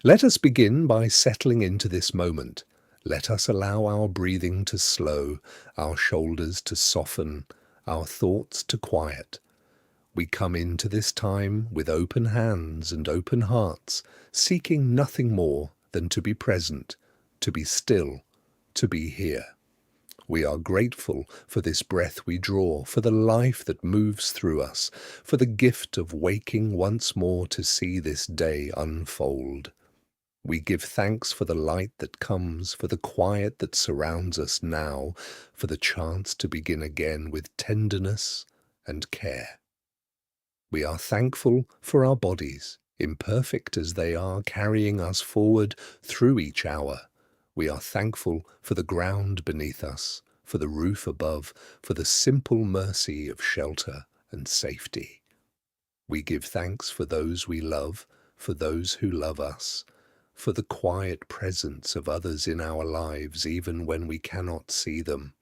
Let us begin by settling into this moment. Let us allow our breathing to slow, our shoulders to soften, our thoughts to quiet. We come into this time with open hands and open hearts, seeking nothing more than to be present, to be still, to be here. We are grateful for this breath we draw, for the life that moves through us, for the gift of waking once more to see this day unfold. We give thanks for the light that comes, for the quiet that surrounds us now, for the chance to begin again with tenderness and care. We are thankful for our bodies, imperfect as they are, carrying us forward through each hour. We are thankful for the ground beneath us, for the roof above, for the simple mercy of shelter and safety. We give thanks for those we love, for those who love us, for the quiet presence of others in our lives even when we cannot see them.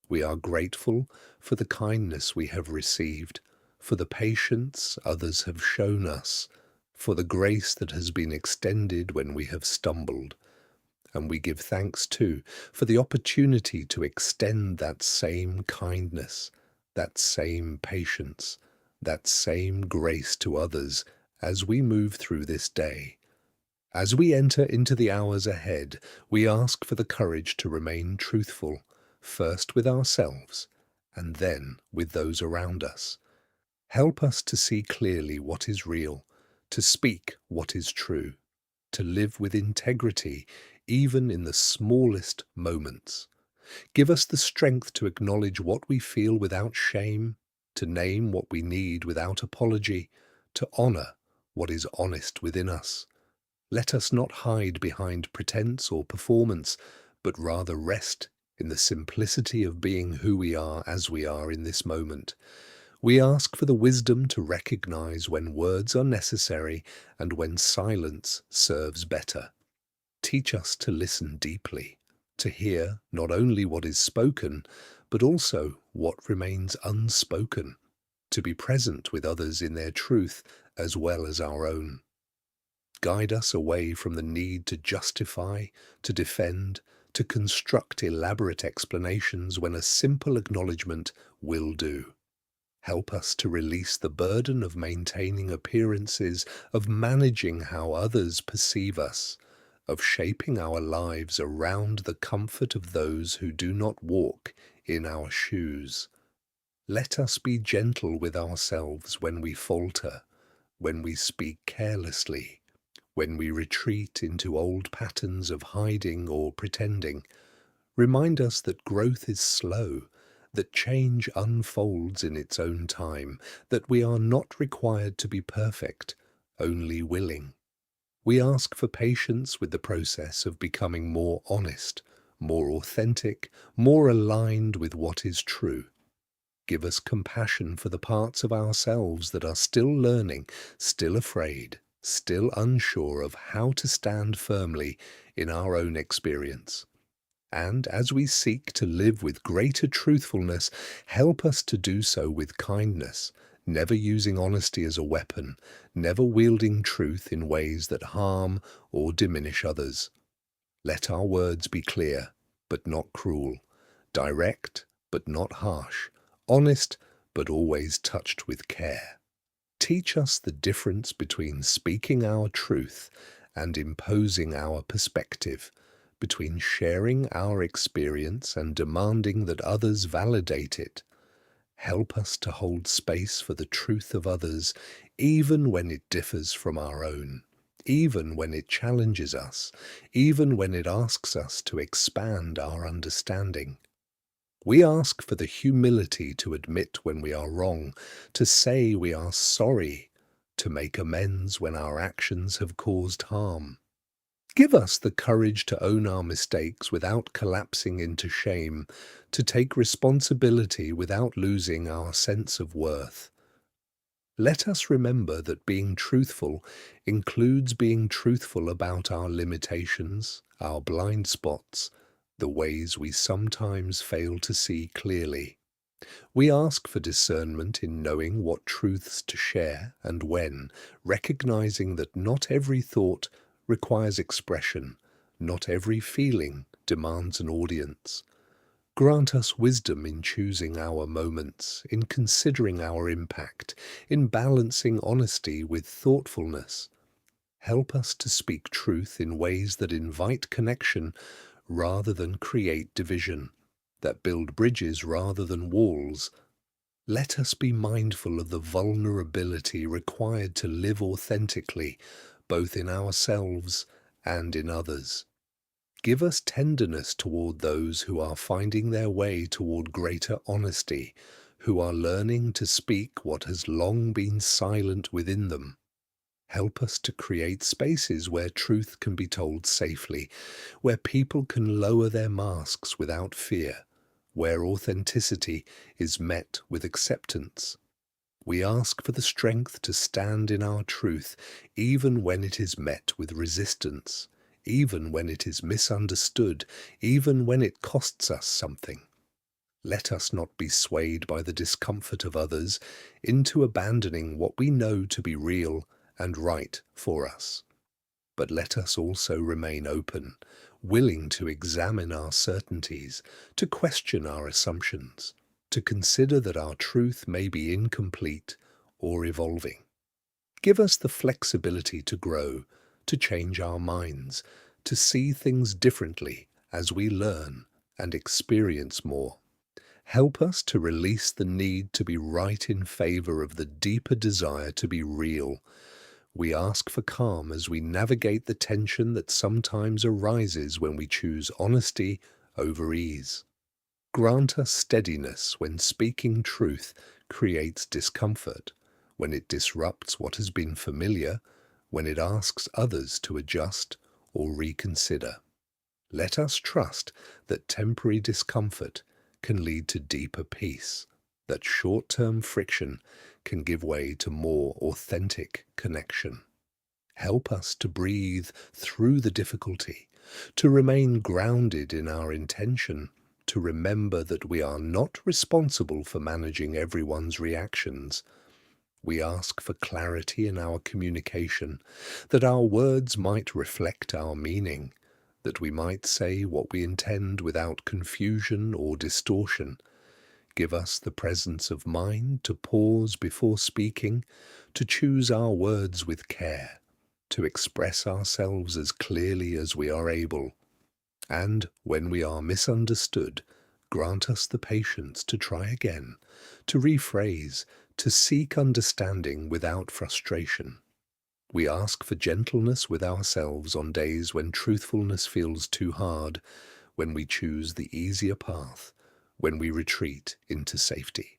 We are grateful for the kindness we have received, for the patience others have shown us, for the grace that has been extended when we have stumbled. And we give thanks too for the opportunity to extend that same kindness, that same patience, that same grace to others as we move through this day. As we enter into the hours ahead, we ask for the courage to remain truthful, first with ourselves, and then with those around us. Help us to see clearly what is real, to speak what is true, to live with integrity, even in the smallest moments. Give us the strength to acknowledge what we feel without shame, to name what we need without apology, to honor what is honest within us. Let us not hide behind pretense or performance, but rather rest in the simplicity of being who we are as we are in this moment. We ask for the wisdom to recognize when words are necessary and when silence serves better. Teach us to listen deeply, to hear not only what is spoken, but also what remains unspoken, to be present with others in their truth as well as our own. Guide us away from the need to justify, to defend, to construct elaborate explanations when a simple acknowledgement will do. Help us to release the burden of maintaining appearances, of managing how others perceive us, of shaping our lives around the comfort of those who do not walk in our shoes. Let us be gentle with ourselves when we falter, when we speak carelessly, when we retreat into old patterns of hiding or pretending. Remind us that growth is slow, that change unfolds in its own time, that we are not required to be perfect, only willing. We ask for patience with the process of becoming more honest, more authentic, more aligned with what is true. Give us compassion for the parts of ourselves that are still learning, still afraid, still unsure of how to stand firmly in our own experience. And as we seek to live with greater truthfulness, help us to do so with kindness, never using honesty as a weapon, never wielding truth in ways that harm or diminish others. Let our words be clear, but not cruel, direct, but not harsh, honest, but always touched with care. Teach us the difference between speaking our truth and imposing our perspective, between sharing our experience and demanding that others validate it. Help us to hold space for the truth of others, even when it differs from our own, even when it challenges us, even when it asks us to expand our understanding. We ask for the humility to admit when we are wrong, to say we are sorry, to make amends when our actions have caused harm. Give us the courage to own our mistakes without collapsing into shame, to take responsibility without losing our sense of worth. Let us remember that being truthful includes being truthful about our limitations, our blind spots, the ways we sometimes fail to see clearly. We ask for discernment in knowing what truths to share and when, recognizing that not every thought requires expression. Not every feeling demands an audience. Grant us wisdom in choosing our moments, in considering our impact, in balancing honesty with thoughtfulness. Help us to speak truth in ways that invite connection rather than create division, that build bridges rather than walls. Let us be mindful of the vulnerability required to live authentically, both in ourselves and in others. Give us tenderness toward those who are finding their way toward greater honesty, who are learning to speak what has long been silent within them. Help us to create spaces where truth can be told safely, where people can lower their masks without fear, where authenticity is met with acceptance. We ask for the strength to stand in our truth, even when it is met with resistance, even when it is misunderstood, even when it costs us something. Let us not be swayed by the discomfort of others into abandoning what we know to be real and right for us. But let us also remain open, willing to examine our certainties, to question our assumptions, to consider that our truth may be incomplete or evolving. Give us the flexibility to grow, to change our minds, to see things differently as we learn and experience more. Help us to release the need to be right in favor of the deeper desire to be real. We ask for calm as we navigate the tension that sometimes arises when we choose honesty over ease. Grant us steadiness when speaking truth creates discomfort, when it disrupts what has been familiar, when it asks others to adjust or reconsider. Let us trust that temporary discomfort can lead to deeper peace, that short-term friction can give way to more authentic connection. Help us to breathe through the difficulty, to remain grounded in our intention, to remember that we are not responsible for managing everyone's reactions. We ask for clarity in our communication, that our words might reflect our meaning, that we might say what we intend without confusion or distortion. Give us the presence of mind to pause before speaking, to choose our words with care, to express ourselves as clearly as we are able. And when we are misunderstood, grant us the patience to try again, to rephrase, to seek understanding without frustration. We ask for gentleness with ourselves on days when truthfulness feels too hard, when we choose the easier path, when we retreat into safety.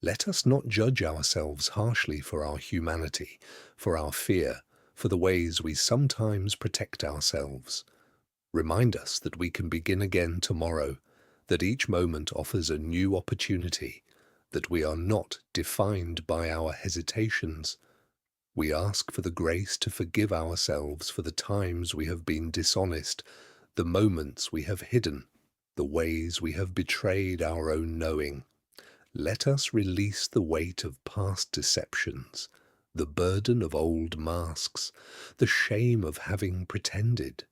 Let us not judge ourselves harshly for our humanity, for our fear, for the ways we sometimes protect ourselves. Remind us that we can begin again tomorrow, that each moment offers a new opportunity, that we are not defined by our hesitations. We ask for the grace to forgive ourselves for the times we have been dishonest, the moments we have hidden, the ways we have betrayed our own knowing. Let us release the weight of past deceptions, the burden of old masks, the shame of having pretended.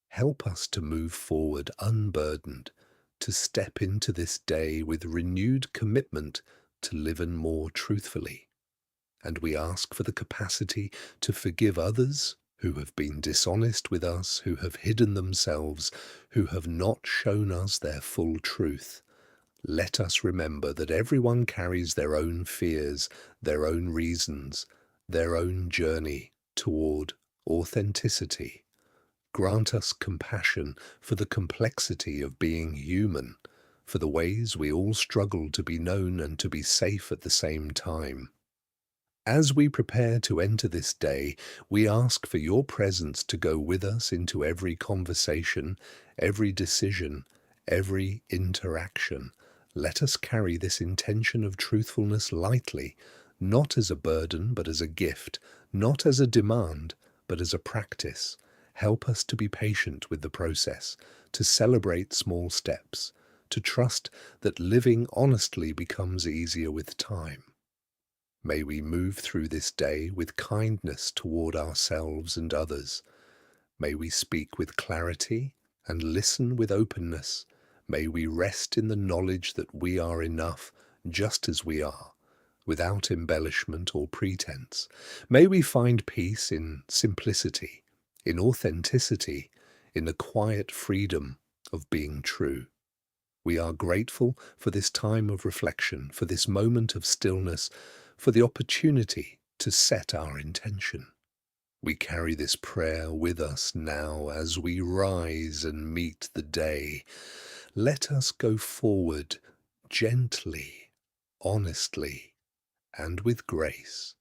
Help us to move forward unburdened, to step into this day with renewed commitment to live in more truthfully. And we ask for the capacity to forgive others who have been dishonest with us, who have hidden themselves, who have not shown us their full truth. Let us remember that everyone carries their own fears, their own reasons, their own journey toward authenticity. Grant us compassion for the complexity of being human, for the ways we all struggle to be known and to be safe at the same time. As we prepare to enter this day, we ask for your presence to go with us into every conversation, every decision, every interaction. Let us carry this intention of truthfulness lightly, not as a burden, but as a gift, not as a demand, but as a practice. Help us to be patient with the process, to celebrate small steps, to trust that living honestly becomes easier with time. May we move through this day with kindness toward ourselves and others. May we speak with clarity and listen with openness. May we rest in the knowledge that we are enough just as we are, without embellishment or pretense. May we find peace in simplicity, in authenticity, in the quiet freedom of being true. We are grateful for this time of reflection, for this moment of stillness, for the opportunity to set our intention. We carry this prayer with us now as we rise and meet the day. Let us go forward gently, honestly, and with grace.